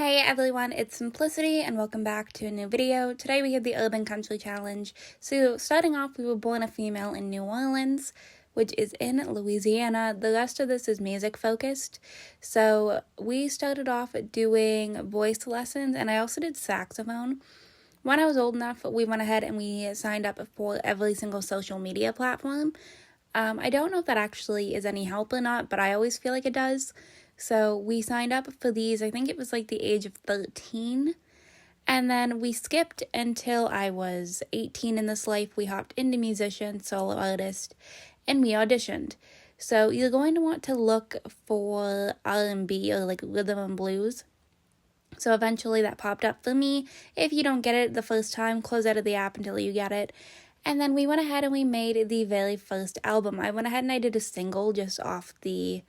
Hey everyone, it's Simplicity and welcome back to a new video. Today we have the Urban Country Challenge. So starting off, we were born a female in New Orleans, which is in Louisiana. The rest of this is music focused. So we started off doing voice lessons and I also did saxophone. When I was old enough, we went ahead and we signed up for every single social media platform. I don't know if that actually is any help or not, but I always feel like it does. So we signed up for these, I think it was like the age of 13. And then we skipped until I was 18 in this life. We hopped into musician, solo artist, and we auditioned. So you're going to want to look for R&B or like rhythm and blues. So eventually that popped up for me. If you don't get it the first time, close out of the app until you get it. And then we went ahead and we made the very first album. I went ahead and I did a single just off the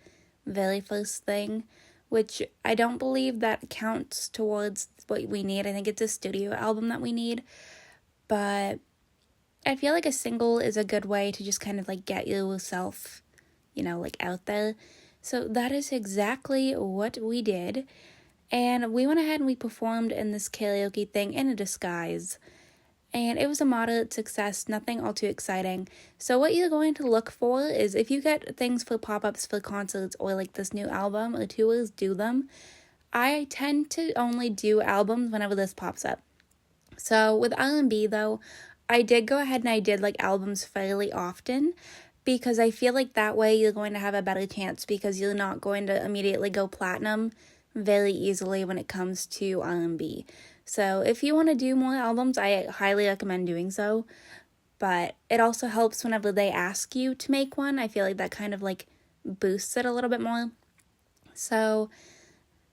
very first thing, which I don't believe that counts towards what we need. I think it's a studio album that we need. But I feel like a single is a good way to just kind of like get yourself, like out there. So that is exactly what we did. And we went ahead and we performed in this karaoke thing in a disguise. And it was a moderate success, nothing all too exciting. So what you're going to look for is if you get things for pop-ups for concerts or like this new album or tours, do them. I tend to only do albums whenever this pops up. So with R&B though, I did go ahead and I did like albums fairly often because I feel like that way you're going to have a better chance because you're not going to immediately go platinum very easily when it comes to R&B. So if you want to do more albums, I highly recommend doing so. But it also helps whenever they ask you to make one. I feel like that kind of like boosts it a little bit more. So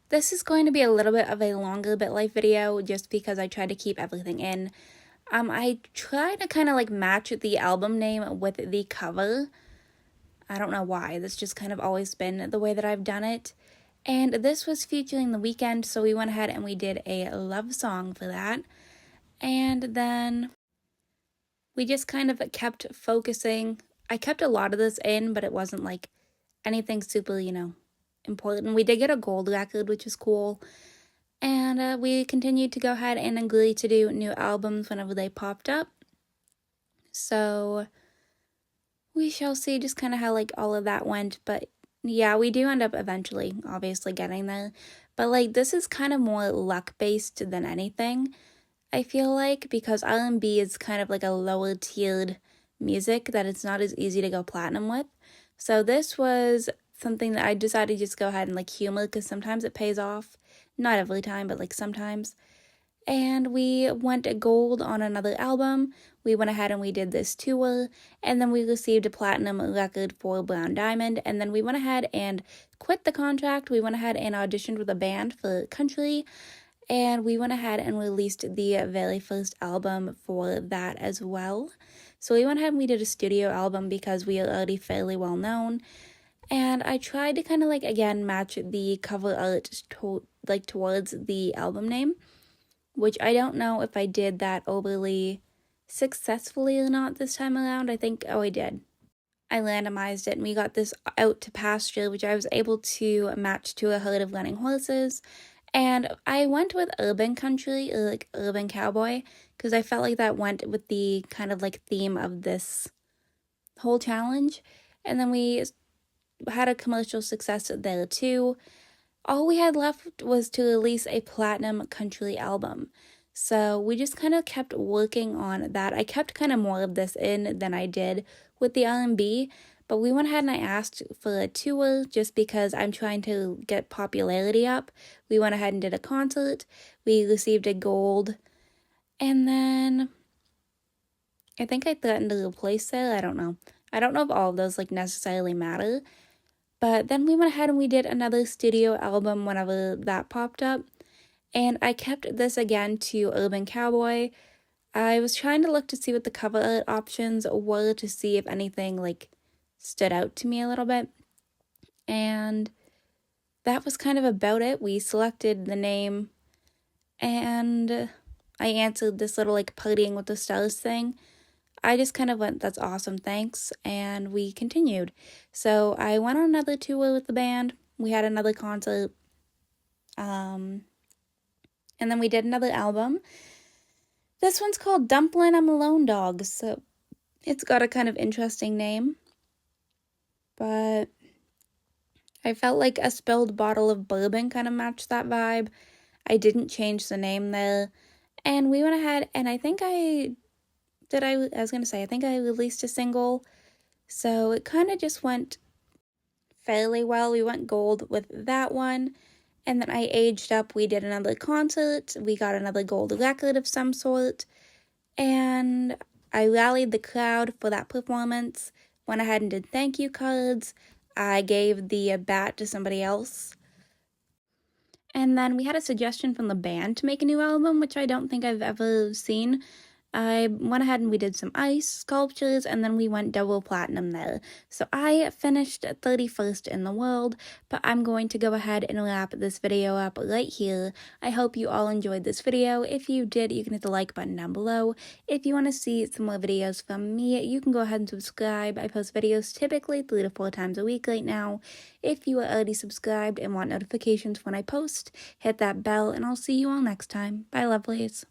this is going to be a little bit of a longer BitLife video just because I try to keep everything in. I try to kind of like match the album name with the cover. I don't know why. That's just kind of always been the way that I've done it. And this was featuring The Weeknd, so we went ahead and we did a love song for that. And then we just kind of kept focusing. I kept a lot of this in, but it wasn't like anything super, important. We did get a gold record, which is cool. And we continued to go ahead and agree to do new albums whenever they popped up. So we shall see just kind of how like all of that went, but yeah, we do end up eventually, obviously, getting there. But, like, this is kind of more luck-based than anything, I feel like, because R&B is kind of like a lower-tiered music that it's not as easy to go platinum with. So this was something that I decided to just go ahead and, like, humor, because sometimes it pays off. Not every time, but, like, sometimes. And we went gold on another album. We went ahead and we did this tour, and then we received a platinum record for Brown Diamond, and then we went ahead and quit the contract. We went ahead and auditioned with a band for country, and we went ahead and released the very first album for that as well. So we went ahead and we did a studio album because we are already fairly well known, and I tried to kind of like, again, match the cover art towards the album name, which I don't know if I did that overly successfully or not this time around. I think, I did. I randomized it and we got this Out to Pasture, which I was able to match to a herd of running horses. And I went with urban country, or like urban cowboy, because I felt like that went with the kind of like theme of this whole challenge. And then we had a commercial success there too. All we had left was to release a platinum country album. So we just kind of kept working on that. I kept kind of more of this in than I did with the R&B, but we went ahead and I asked for a tour just because I'm trying to get popularity up. We went ahead and did a concert. We received a gold. And then I think I threatened to replace it. I don't know. I don't know if all of those like necessarily matter. But then we went ahead and we did another studio album whenever that popped up. And I kept this again to Urban Cowboy. I was trying to look to see what the cover art options were to see if anything like stood out to me a little bit. And that was kind of about it. We selected the name and I answered this little like partying with the stars thing. I just kind of went, that's awesome, thanks, and we continued. So I went on another tour with the band. We had another concert. And then we did another album. This one's called Dumplin' I'm a Lone Dog, so it's got a kind of interesting name. But I felt like a spilled bottle of bourbon kind of matched that vibe. I didn't change the name there. And we went ahead and I think I released a single. So it kind of just went fairly well. We went gold with that one. And then I aged up. We did another concert. We got another gold record of some sort. And I rallied the crowd for that performance. Went ahead and did thank you cards. I gave the bat to somebody else. And then we had a suggestion from the band to make a new album, which I don't think I've ever seen. I went ahead and we did some ice sculptures, and then we went double platinum there. So I finished 31st in the world, but I'm going to go ahead and wrap this video up right here. I hope you all enjoyed this video. If you did, you can hit the like button down below. If you want to see some more videos from me, you can go ahead and subscribe. I post videos typically 3 to 4 times a week right now. If you are already subscribed and want notifications when I post, hit that bell, and I'll see you all next time. Bye, lovelies.